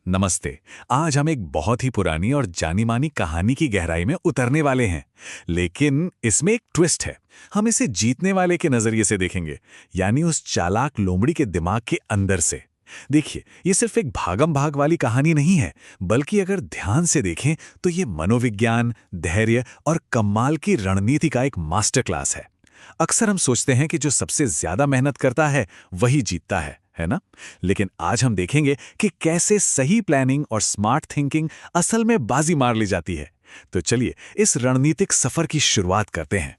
नमस्ते। आज हम एक बहुत ही पुरानी और जानी-मानी कहानी की गहराई में उतरने वाले हैं। लेकिन इसमें एक ट्विस्ट है। हम इसे जीतने वाले के नजरिए से देखेंगे, यानी उस चालाक लोमड़ी के दिमाग के अंदर से। देखिए, ये सिर्फ एक भागम-भाग वाली कहानी नहीं है, बल्कि अगर ध्यान से देखें तो ये मनोविज्ञान, धैर्य और कमाल की रणनीति का एक मास्टर क्लास है। अक्सर हम सोचते हैं कि जो सबसे ज्यादा मेहनत करता है वही जीतता है ना? लेकिन आज हम देखेंगे कि कैसे सही प्लानिंग और स्मार्ट थिंकिंग असल में बाजी मार ली जाती है। तो चलिए इस रणनीतिक सफर की शुरुआत करते हैं।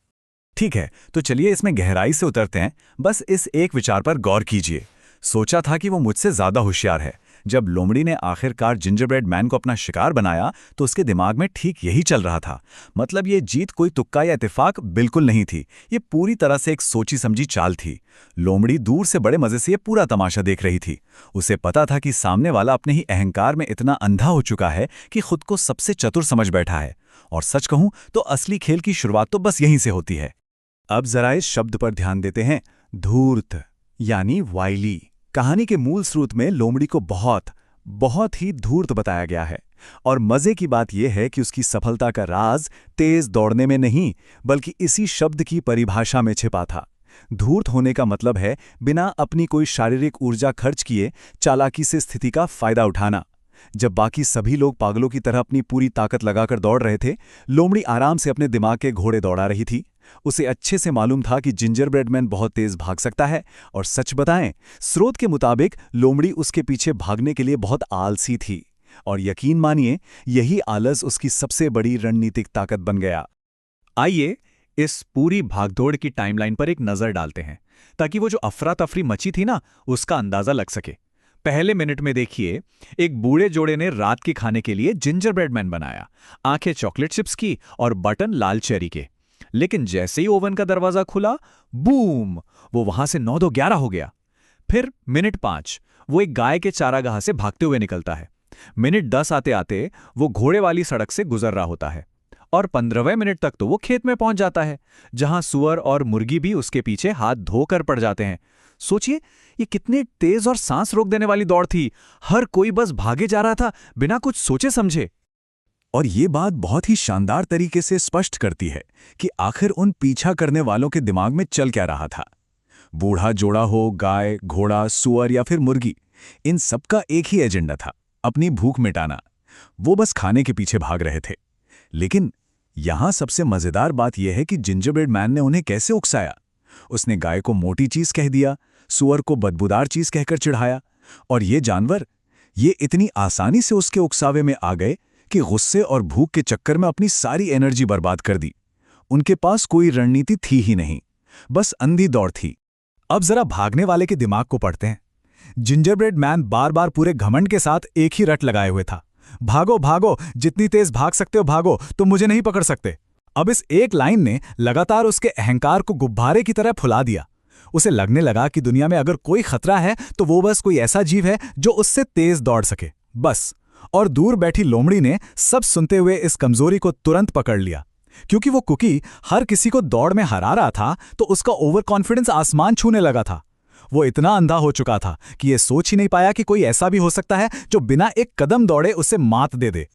ठीक है, तो चलिए इसमें गहराई से उतरते हैं। बस इस एक विचार पर गौर कीजिए। सोचा था कि वो मुझसे ज्यादा होशियार है। जब लोमड़ी ने आखिरकार जिंजरब्रेड मैन को अपना शिकार बनाया तो उसके दिमाग में ठीक यही चल रहा था। मतलब ये जीत कोई तुक्का या इत्तेफाक बिल्कुल नहीं थी। ये पूरी तरह से एक सोची समझी चाल थी। लोमड़ी दूर से बड़े मजे से ये पूरा तमाशा देख रही थी। उसे पता था कि सामने वाला अपने ही अहंकार में इतना अंधा हो चुका है कि खुद को सबसे चतुर समझ बैठा है। और सच कहूं तो असली खेल की शुरुआत तो बस यहीं से होती है। अब जरा इस शब्द पर ध्यान देते हैं, धूर्त यानी वाइली। कहानी के मूल स्रोत में लोमड़ी को बहुत ही धूर्त बताया गया है। और मजे की बात यह है कि उसकी सफलता का राज तेज दौड़ने में नहीं, बल्कि इसी शब्द की परिभाषा में छिपा था। धूर्त होने का मतलब है बिना अपनी कोई शारीरिक ऊर्जा खर्च किए चालाकी से स्थिति का फायदा उठाना। जब बाकी सभी लोग पागलों की तरह अपनी पूरी ताकत लगाकर दौड़ रहे थे, लोमड़ी आराम से अपने दिमाग के घोड़े दौड़ा रही थी। उसे अच्छे से मालूम था कि जिंजरब्रेड मैन बहुत तेज भाग सकता है। और सच बताएं, स्रोत के मुताबिक लोमड़ी उसके पीछे भागने के लिए बहुत आलसी थी। और यकीन मानिए, यही आलस उसकी सबसे बड़ी रणनीतिक ताकत बन गया। आइए इस पूरी भागदौड़ की टाइमलाइन पर एक नजर डालते हैं, ताकि वो जो अफरा तफरी मची थी ना, उसका अंदाजा लग सके। पहले मिनट में देखिए, एक बूढ़े जोड़े ने रात के खाने के लिए जिंजरब्रेड मैन बनाया। आंखें चॉकलेट चिप्स की और बटन लाल चेरी के। लेकिन जैसे ही ओवन का दरवाजा खुला, बूम, वो वहां से 9-2-11 हो गया। फिर मिनट 5, वो एक गाय के चारागाह से भागते हुए निकलता है। मिनट 10 आते आते वो घोड़े वाली सड़क से गुजर रहा होता है। और 15वें मिनट तक तो वो खेत में पहुंच जाता है, जहां सुअर और मुर्गी भी उसके पीछे हाथ धोकर पड़ जाते हैं। सोचिए, ये कितनी तेज और सांस रोक देने वाली दौड़ थी। हर कोई बस भागे जा रहा था, बिना कुछ सोचे समझे। और ये बात बहुत ही शानदार तरीके से स्पष्ट करती है कि आखिर उन पीछा करने वालों के दिमाग में चल क्या रहा था। बूढ़ा जोड़ा हो, गाय, घोड़ा, सुअर या फिर मुर्गी, इन सबका एक ही एजेंडा था, अपनी भूख मिटाना। वो बस खाने के पीछे भाग रहे थे। लेकिन यहां सबसे मजेदार बात यह है कि जिंजरब्रेड मैन ने उन्हें कैसे उकसाया। उसने गाय को मोटी चीज कह दिया, सुअर को बदबूदार चीज कहकर चिढ़ाया। और ये जानवर, ये इतनी आसानी से उसके उकसावे में आ गए कि गुस्से और भूख के चक्कर में अपनी सारी एनर्जी बर्बाद कर दी। उनके पास कोई रणनीति थी ही नहीं, बस अंधी दौड़ थी। अब जरा भागने वाले के दिमाग को पढ़ते हैं। जिंजरब्रेड मैन बार बार पूरे घमंड के साथ एक ही रट लगाए हुए था, भागो भागो, जितनी तेज भाग सकते हो भागो, तुम मुझे नहीं पकड़ सकते। अब इस एक लाइन ने लगातार उसके अहंकार को गुब्बारे की तरह फुला दिया। उसे लगने लगा कि दुनिया में अगर कोई खतरा है तो वो बस कोई ऐसा जीव है जो उससे तेज दौड़ सके, बस। और दूर बैठी लोमड़ी ने सब सुनते हुए इस कमजोरी को तुरंत पकड़ लिया। क्योंकि वो कुकी हर किसी को दौड़ में हरा रहा था, तो उसका ओवर कॉन्फिडेंस आसमान छूने लगा था। वो इतना अंधा हो चुका था कि ये सोच ही नहीं पाया कि कोई ऐसा भी हो सकता है जो बिना एक कदम दौड़े उसे मात दे दे।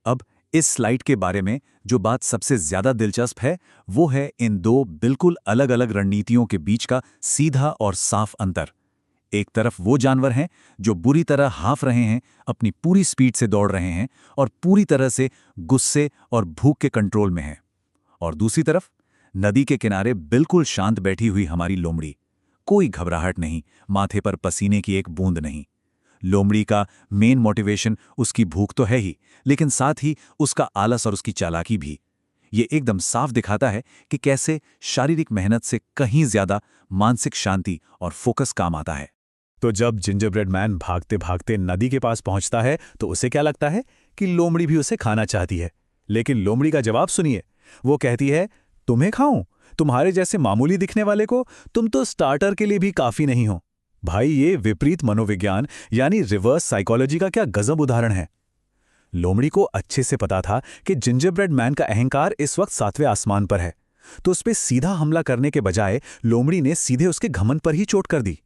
अब इस स्लाइड के बारे में जो बात सबसे ज्यादा दिलचस्प है, वो है इन दो बिल्कुल अलग अलग रणनीतियों के बीच का सीधा और साफ अंतर। एक तरफ वो जानवर हैं जो बुरी तरह हाफ रहे हैं, अपनी पूरी स्पीड से दौड़ रहे हैं और पूरी तरह से गुस्से और भूख के कंट्रोल में हैं। और दूसरी तरफ नदी के किनारे बिल्कुल शांत बैठी हुई हमारी लोमड़ी, कोई घबराहट नहीं, माथे पर पसीने की एक बूंद नहीं। लोमड़ी का मेन मोटिवेशन उसकी भूख तो है ही, लेकिन साथ ही उसका आलस और उसकी चालाकी भी। ये एकदम साफ दिखाता है कि कैसे शारीरिक मेहनत से कहीं ज्यादा मानसिक शांति और फोकस काम आता है। तो जब जिंजरब्रेड मैन भागते भागते नदी के पास पहुंचता है तो उसे क्या लगता है कि लोमड़ी भी उसे खाना चाहती है। लेकिन लोमड़ी का जवाब सुनिए। वो कहती है, तुम्हें खाऊं? तुम्हारे जैसे मामूली दिखने वाले को? तुम तो स्टार्टर के लिए भी काफी नहीं हो। भाई, ये विपरीत मनोविज्ञान यानी रिवर्स साइकोलॉजी का क्या गजब उदाहरण है। लोमड़ी को अच्छे से पता था कि जिंजरब्रेड मैन का अहंकार इस वक्त 7वें आसमान पर है, तो उस पर सीधा हमला करने के बजाय लोमड़ी ने सीधे उसके घमंड पर ही चोट कर दी।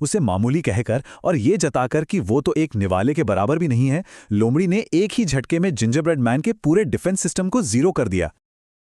उसे मामूली कहकर और ये जताकर कि वो तो एक निवाले के बराबर भी नहीं है, लोमड़ी ने एक ही झटके में जिंजरब्रेड मैन के पूरे डिफेंस सिस्टम को जीरो कर दिया।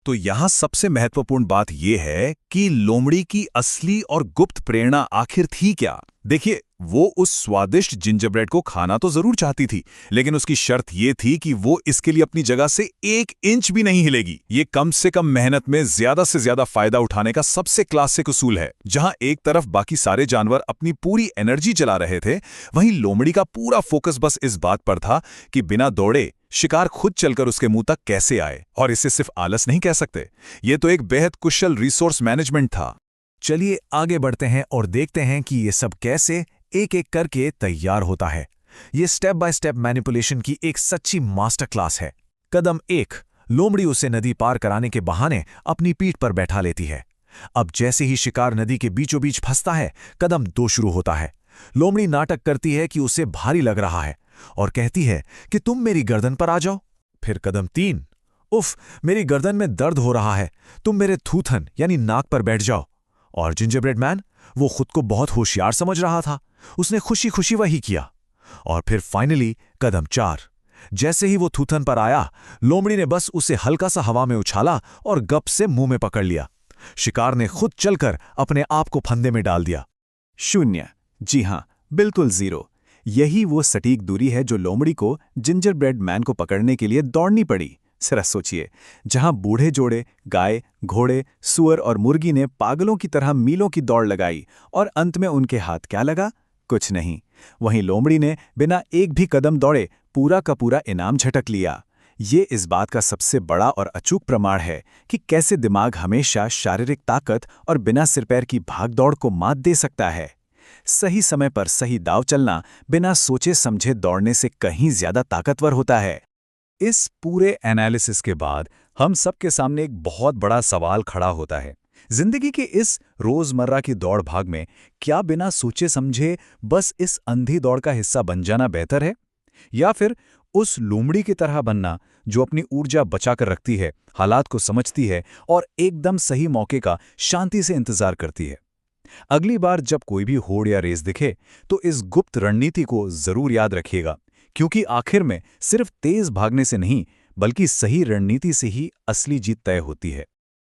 तो यहां सबसे महत्वपूर्ण बात यह है कि लोमड़ी की असली और गुप्त प्रेरणा आखिर थी क्या। देखिए, वो उस स्वादिष्ट जिंजरब्रेड को खाना तो जरूर चाहती थी, लेकिन उसकी शर्त यह थी कि वो इसके लिए अपनी जगह से 1 इंच भी नहीं हिलेगी। ये कम से कम मेहनत में ज्यादा से ज्यादा फायदा उठाने का सबसे क्लासिक उसूल है। जहां एक तरफ बाकी सारे जानवर अपनी पूरी एनर्जी चला रहे थे, वहीं लोमड़ी का पूरा फोकस बस इस बात पर था कि बिना दौड़े शिकार खुद चलकर उसके मुंह तक कैसे आए। और इसे सिर्फ आलस नहीं कह सकते, ये तो एक बेहद कुशल रिसोर्स मैनेजमेंट था। चलिए आगे बढ़ते हैं और देखते हैं कि ये सब कैसे एक एक करके तैयार होता है। ये स्टेप बाय स्टेप मैनिपुलेशन की एक सच्ची मास्टर क्लास है। कदम 1, लोमड़ी उसे नदी पार कराने के बहाने अपनी पीठ पर बैठा लेती है। अब जैसे ही शिकार नदी के बीचों बीच फंसता है, कदम 2 शुरू होता है। लोमड़ी नाटक करती है कि उसे भारी लग रहा है और कहती है कि तुम मेरी गर्दन पर आ जाओ। फिर कदम 3, उफ, मेरी गर्दन में दर्द हो रहा है, तुम मेरे थूथन यानी नाक पर बैठ जाओ। और जिंजरब्रेड मैन, वो खुद को बहुत होशियार समझ रहा था, उसने खुशी खुशी वही किया। और फिर फाइनली कदम 4, जैसे ही वो थूथन पर आया, लोमड़ी ने बस उसे हल्का सा हवा में उछाला और गप से मुंह में पकड़ लिया। शिकार ने खुद चलकर अपने आप को फंदे में डाल दिया। 0, जी हां, बिल्कुल 0। यही वो सटीक दूरी है जो लोमड़ी को जिंजरब्रेड मैन को पकड़ने के लिए दौड़नी पड़ी। जरा सोचिए, जहां बूढ़े जोड़े गाय, घोड़े, सुअर और मुर्गी ने पागलों की तरह मीलों की दौड़ लगाई और अंत में उनके हाथ क्या लगा? कुछ नहीं। वहीं लोमड़ी ने बिना एक भी कदम दौड़े पूरा का पूरा इनाम झटक लिया। ये इस बात का सबसे बड़ा और अचूक प्रमाण है कि कैसे दिमाग हमेशा शारीरिक ताकत और बिना सिर पैर की भागदौड़ को मात दे सकता है। सही समय पर सही दाव चलना बिना सोचे समझे दौड़ने से कहीं ज्यादा ताकतवर होता है। इस पूरे एनालिसिस के बाद हम सबके सामने एक बहुत बड़ा सवाल खड़ा होता है। जिंदगी के इस रोजमर्रा की दौड़ भाग में क्या बिना सोचे समझे बस इस अंधी दौड़ का हिस्सा बन जाना बेहतर है, या फिर उस लोमड़ी की तरह बनना जो अपनी ऊर्जा बचाकर रखती है, हालात को समझती है और एकदम सही मौके का शांति से इंतजार करती है। अगली बार जब कोई भी होड़ या रेस दिखे तो इस गुप्त रणनीति को जरूर याद रखिएगा, क्योंकि आखिर में सिर्फ तेज भागने से नहीं बल्कि सही रणनीति से ही असली जीत तय होती है।